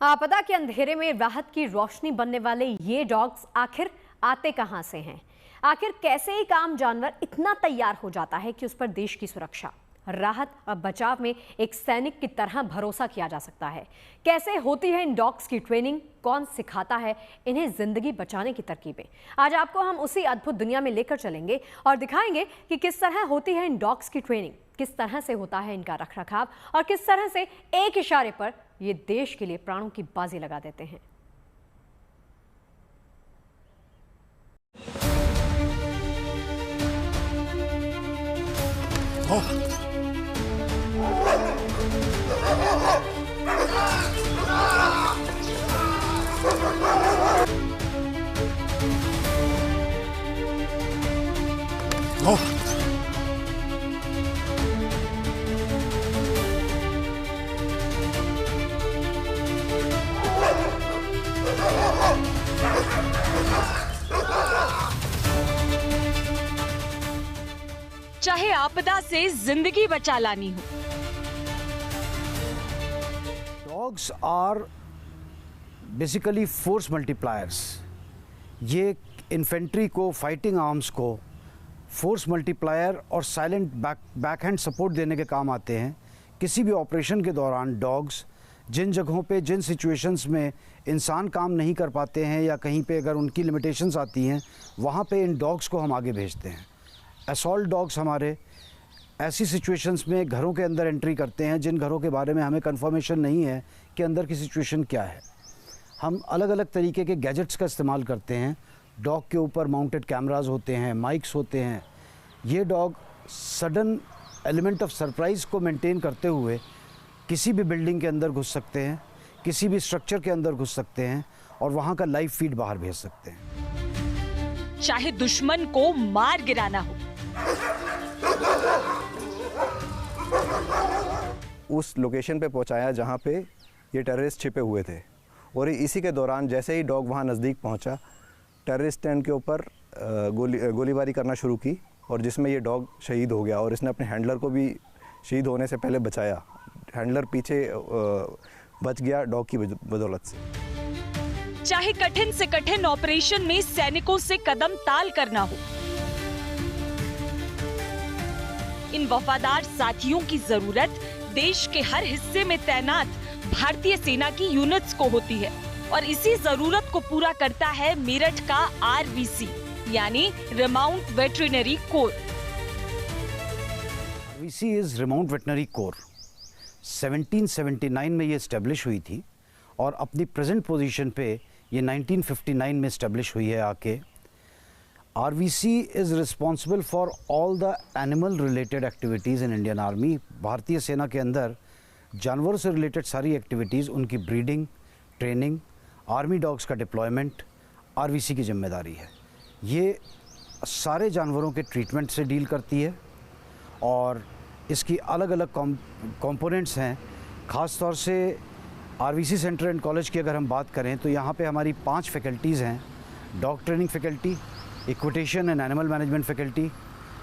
आपदा के अंधेरे में राहत की रोशनी बनने वाले ये डॉग्स आखिर आते कहां से हैं? आखिर कैसे एक आम जानवर इतना तैयार हो जाता है कि उस पर देश की सुरक्षा, राहत और बचाव में एक सैनिक की तरह भरोसा किया जा सकता है? कैसे होती है इन डॉग्स की ट्रेनिंग? कौन सिखाता है इन्हें जिंदगी बचाने की तरकीबें? आज आपको हम उसी अद्भुत दुनिया में लेकर चलेंगे और दिखाएंगे कि किस तरह होती है इन डॉग्स की ट्रेनिंग, किस तरह से होता है इनका रखरखाव और किस तरह से एक इशारे पर ये देश के लिए प्राणों की बाजी लगा देते हैं। चाहे आपदा से जिंदगी बचा लानी हो। Dogs are basically force multipliers. ये इन्फेंट्री को, फाइटिंग आर्म्स को फोर्स मल्टीप्लायर और साइलेंट बैकहैंड सपोर्ट देने के काम आते हैं। किसी भी ऑपरेशन के दौरान डॉग्स जिन जगहों पे, जिन सिचुएशंस में इंसान काम नहीं कर पाते हैं या कहीं पे अगर उनकी लिमिटेशंस आती हैं, वहाँ पे इन डॉग्स को हम आगे भेजते हैं। असॉल्ट डॉग्स हमारे ऐसी सिचुएशंस में घरों के अंदर एंट्री करते हैं जिन घरों के बारे में हमें कंफर्मेशन नहीं है कि अंदर की सिचुएशन क्या है। हम अलग अलग तरीके के गैजेट्स का इस्तेमाल करते हैं। डॉग के ऊपर माउंटेड कैमरास होते हैं, माइक्स होते हैं। ये dog sudden element of surprise को मेंटेन करते हुए किसी भी बिल्डिंग के अंदर घुस सकते हैं, किसी भी स्ट्रक्चर के अंदर घुस सकते हैं और वहाँ का लाइव फीड बाहर भेज सकते हैं। चाहे दुश्मन को मार गिराना हो। उस लोकेशन पे पहुंचाया जहां पे ये टेररिस्ट छिपे हुए थे और इसी के दौरान जैसे ही डॉग वहां नज़दीक पहुंचा, टेररिस्ट टेंट के ऊपर गोलीबारी करना शुरू की और जिसमें ये डॉग शहीद हो गया और इसने अपने हैंडलर को भी शहीद होने से पहले बचाया। हैंडलर पीछे बच गया डॉग की बदौलत से। चाहे कठिन से कठिन ऑपरेशन में सैनिकों से कदम ताल करना हो, इन वफादार साथियों की जरूरत देश के हर हिस्से में तैनात भारतीय सेना की यूनिट्स को होती है और इसी जरूरत को पूरा करता है मेरठ का आरवीसी यानी remount veterinary core. RVC is remount veterinary core. 1779 में ये एस्टेब्लिश हुई थी और अपनी प्रेजेंट पोजीशन पे ये 1959 में एस्टेब्लिश हुई है आके। RVC is responsible for all the animal related activities in Indian Army। भारतीय सेना के अंदर जानवरों से रिलेटेड सारी एक्टिविटीज़, उनकी ब्रीडिंग, ट्रेनिंग, आर्मी डॉग्स का डिप्लॉयमेंट RVC की जिम्मेदारी है। ये सारे जानवरों के ट्रीटमेंट से डील करती है और इसकी अलग अलग कंपोनेंट्स हैं। ख़ास तौर से RVC सेंटर एंड कॉलेज की अगर हम बात करें तो यहाँ पे हमारी 5 फैकल्टीज़ हैं। Dog training faculty, equitation and animal management faculty,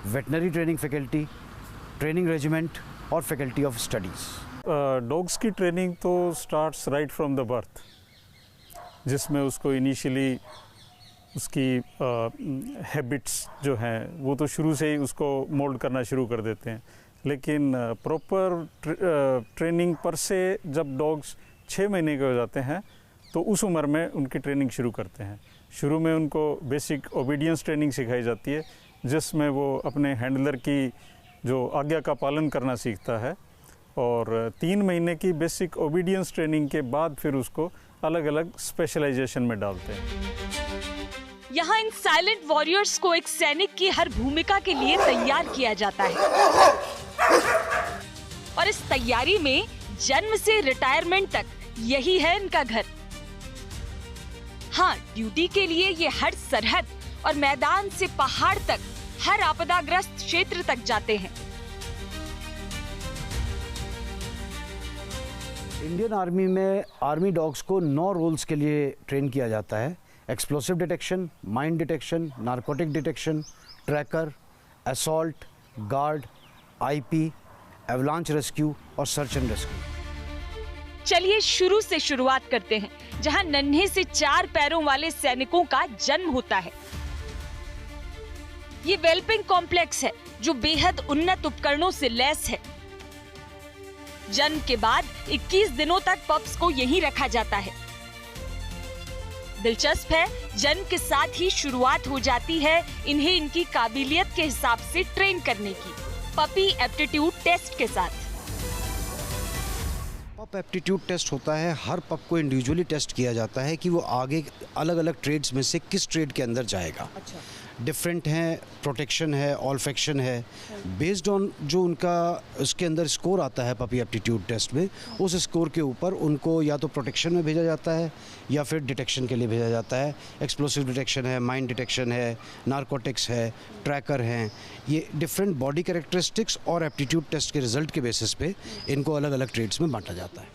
veterinary training faculty, training regiment और फैकल्टी ऑफ स्टडीज़। डॉग्स की ट्रेनिंग तो starts right from the birth, जिसमें उसको इनिशियली उसकी हैबिट्स जो हैं वो तो शुरू से ही उसको मोल्ड करना शुरू कर देते हैं। लेकिन प्रॉपर ट्रेनिंग पर से जब डॉग्स 6 महीने के हो जाते हैं तो उस उम्र में उनकी ट्रेनिंग शुरू करते हैं। शुरू में उनको बेसिक ओबीडियंस ट्रेनिंग सिखाई जाती है जिसमें वो अपने हैंडलर की जो आज्ञा का पालन करना सीखता है और 3 महीने की बेसिक ओबीडियंस ट्रेनिंग के बाद फिर उसको अलग अलग स्पेशलाइजेशन में डालते हैं। यहाँ इन साइलेंट वॉरियर्स को एक सैनिक की हर भूमिका के लिए तैयार किया जाता है और इस तैयारी में जन्म से रिटायरमेंट तक यही है इनका घर। हाँ, ड्यूटी के लिए ये हर सरहद और मैदान से पहाड़ तक हर आपदाग्रस्त क्षेत्र तक जाते हैं। इंडियन आर्मी में आर्मी डॉग्स को 9 रोल्स के लिए ट्रेन किया जाता है। Explosive detection, mine detection, narcotic detection, tracker, assault, guard, IP, avalanche rescue और सर्च एंड रेस्क्यू। चलिए शुरू से शुरुआत करते हैं, जहां नन्हे से 4 पैरों वाले सैनिकों का जन्म होता है। ये वेलपिंग कॉम्प्लेक्स है जो बेहद उन्नत उपकरणों से लैस है। जन्म के बाद 21 दिनों तक पप्स को यहीं रखा जाता है। दिलचस्प है, जन्म के साथ ही शुरुआत हो जाती है इन्हें इनकी काबिलियत के हिसाब से ट्रेन करने की, पपी एप्टीट्यूड टेस्ट के साथ। पप एप्टीट्यूड टेस्ट होता है, हर पप को इंडिविजुअली टेस्ट किया जाता है कि वो आगे अलग अलग ट्रेड्स में से किस ट्रेड के अंदर जाएगा। अच्छा। डिफरेंट हैं, प्रोटेक्शन है, ऑल्फेक्शन है, बेस्ड ऑन जो उनका उसके अंदर स्कोर आता है पपी एप्टीट्यूड टेस्ट में, उस स्कोर के ऊपर उनको या तो प्रोटेक्शन में भेजा जाता है या फिर डिटेक्शन के लिए भेजा जाता है। एक्सप्लोसिव डिटेक्शन है, माइन डिटेक्शन है, नारकोटिक्स है, ट्रैकर हैं। ये डिफरेंट बॉडी कैरेक्टरिस्टिक्स और एप्टीट्यूड टेस्ट के रिजल्ट के बेसिस पे इनको अलग अलग ट्रेड्स में बांटा जाता है।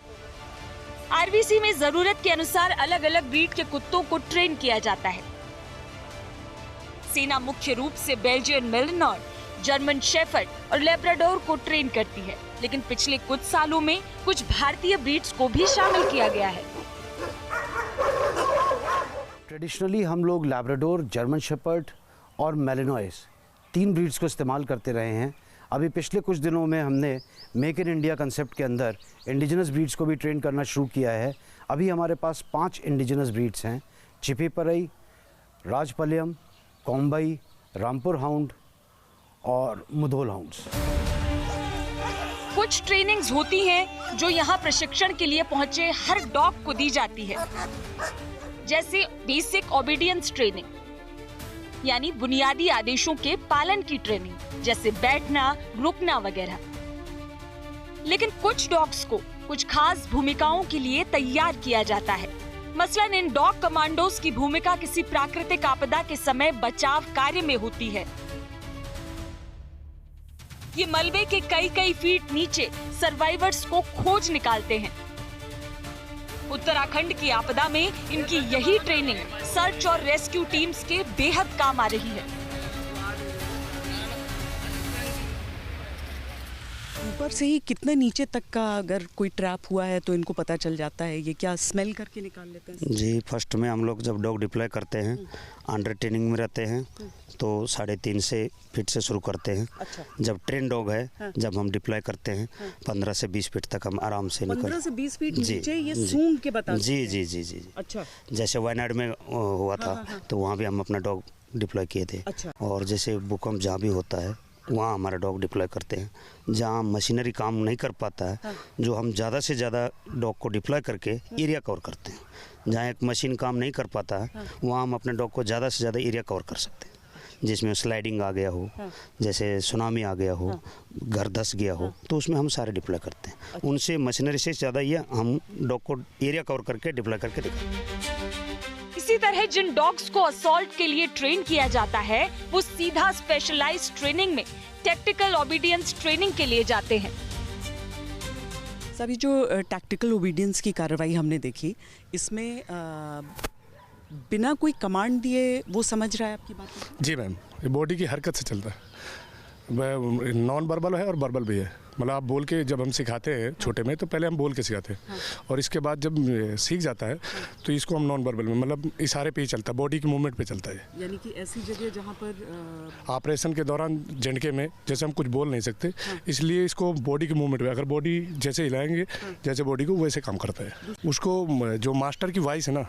आरबीसी में जरूरत के अनुसार अलग अलग ब्रीड के कुत्तों को ट्रेन किया जाता है। सेना मुख्य रूप से बेल्जियन मेलिनोर, जर्मन शेफर्ड और लैब्राडोर को ट्रेन करती है, लेकिन पिछले कुछ सालों में कुछ भारतीय ब्रीड्स को भी शामिल किया गया है। ट्रेडिशनली हम लोग लैब्राडोर, जर्मन शेफर्ड और मेलिनोइस 3 ब्रीड्स को इस्तेमाल करते रहे हैं। अभी पिछले कुछ दिनों में हमने मेक इन इंडिया कंसेप्ट के अंदर इंडिजिनस ब्रीड्स को भी ट्रेन करना शुरू किया है। अभी हमारे पास 5 इंडिजिनस ब्रीड्स हैं: चिपीपरई, राजपलयम, कोम्बई, रामपुर हाउंड और मुधोल हाउंड्स। कुछ ट्रेनिंग्स होती हैं जो यहाँ प्रशिक्षण के लिए पहुँचे हर डॉग को दी जाती है, जैसे बेसिक ओबीडियंस ट्रेनिंग, यानी बुनियादी आदेशों के पालन की ट्रेनिंग, जैसे बैठना, रुकना वगैरह। लेकिन कुछ डॉग्स को कुछ खास भूमिकाओं के लिए तैयार किया जाता है। मसलन इन डॉग कमांडोज की भूमिका किसी प्राकृतिक आपदा के समय बचाव कार्य में होती है। ये मलबे के कई फीट नीचे सर्वाइवर्स को खोज निकालते हैं। उत्तराखंड की आपदा में इनकी यही ट्रेनिंग सर्च और रेस्क्यू टीम्स के बेहद काम आ रही है। ऊपर से ही कितने नीचे तक का अगर कोई ट्रैप हुआ है तो इनको पता चल जाता है? ये क्या स्मेल करके निकाल लेते हैं? जी, फर्स्ट में हम लोग जब डॉग डिप्लॉय करते हैं, अंडर ट्रेनिंग में रहते हैं, तो 3.5 फीट से शुरू करते हैं। अच्छा। जब ट्रेन डॉग है, जब हम डिप्लॉय करते हैं 15 से 20 फीट तक हम आराम से 15 से 20 फीट नीचे ये सूंघ के बताते हैं। जी। अच्छा। जैसे वायनाड में हुआ था, तो वहाँ भी हम अपना डॉग डिप्लॉय किए थे। अच्छा। और जैसे भूकंप जहाँ भी होता है वहाँ हमारा डॉग डिप्लॉय करते हैं। जहाँ मशीनरी काम नहीं कर पाता है, जो हम ज़्यादा से ज़्यादा डॉग को डिप्लॉय करके एरिया कवर करते हैं। जहाँ एक मशीन काम नहीं कर पाता है, वहाँ हम अपने डॉग को ज़्यादा से ज़्यादा एरिया कवर कर सकते हैं, जिसमें स्लाइडिंग आ गया हो, जैसे सुनामी आ गया हो, घर धस गया हो, तो उसमें हम सारे डिप्लॉय करते हैं। उनसे मशीनरी से ज़्यादा ये हम डॉग को एरिया कवर करके डिप्लॉय करके दिखाते हैं। इसी तरह जिन डॉग्स को असॉल्ट के लिए ट्रेन किया जाता है, वो सीधा स्पेशलाइज्ड ट्रेनिंग में टैक्टिकल ओबीडियंस ट्रेनिंग के लिए जाते हैं। सभी जो टैक्टिकल ओबीडियंस की कार्रवाई हमने देखी, इसमें बिना कोई कमांड दिए वो समझ रहा है आपकी बात? जी मैम, ये बॉडी की हरकत से चलता है। नॉन वर्बल है और वर्बल भी है। मतलब आप बोल के जब हम सिखाते हैं छोटे में, तो पहले हम बोल के सिखाते हैं, और इसके बाद जब सीख जाता है तो इसको हम नॉन वर्बल में, मतलब इशारे पे ही चलता है, बॉडी की मूवमेंट पे चलता है। यानी कि ऐसी जगह जहाँ पर ऑपरेशन के दौरान झंडके में जैसे हम कुछ बोल नहीं सकते, इसलिए इसको बॉडी की मूवमेंट पे, अगर बॉडी जैसे हिलाएंगे जैसे बॉडी को, वैसे काम करता है। उसको जो मास्टर की वॉइस है ना,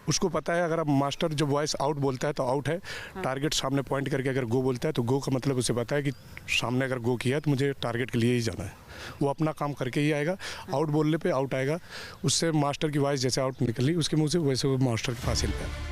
उसको पता है, अगर अब मास्टर जब वॉइस आउट बोलता है तो आउट है, टारगेट सामने पॉइंट करके अगर गो बोलता है तो गो का मतलब उसे पता है कि सामने अगर गो किया है तो मुझे टारगेट के लिए ही जाना है। वो अपना काम करके ही आएगा। आउट बोलने पे आउट आएगा, उससे मास्टर की वॉइस जैसे आउट निकली उसके मुंह से, वैसे वो मास्टर के पास ही निकलेगा।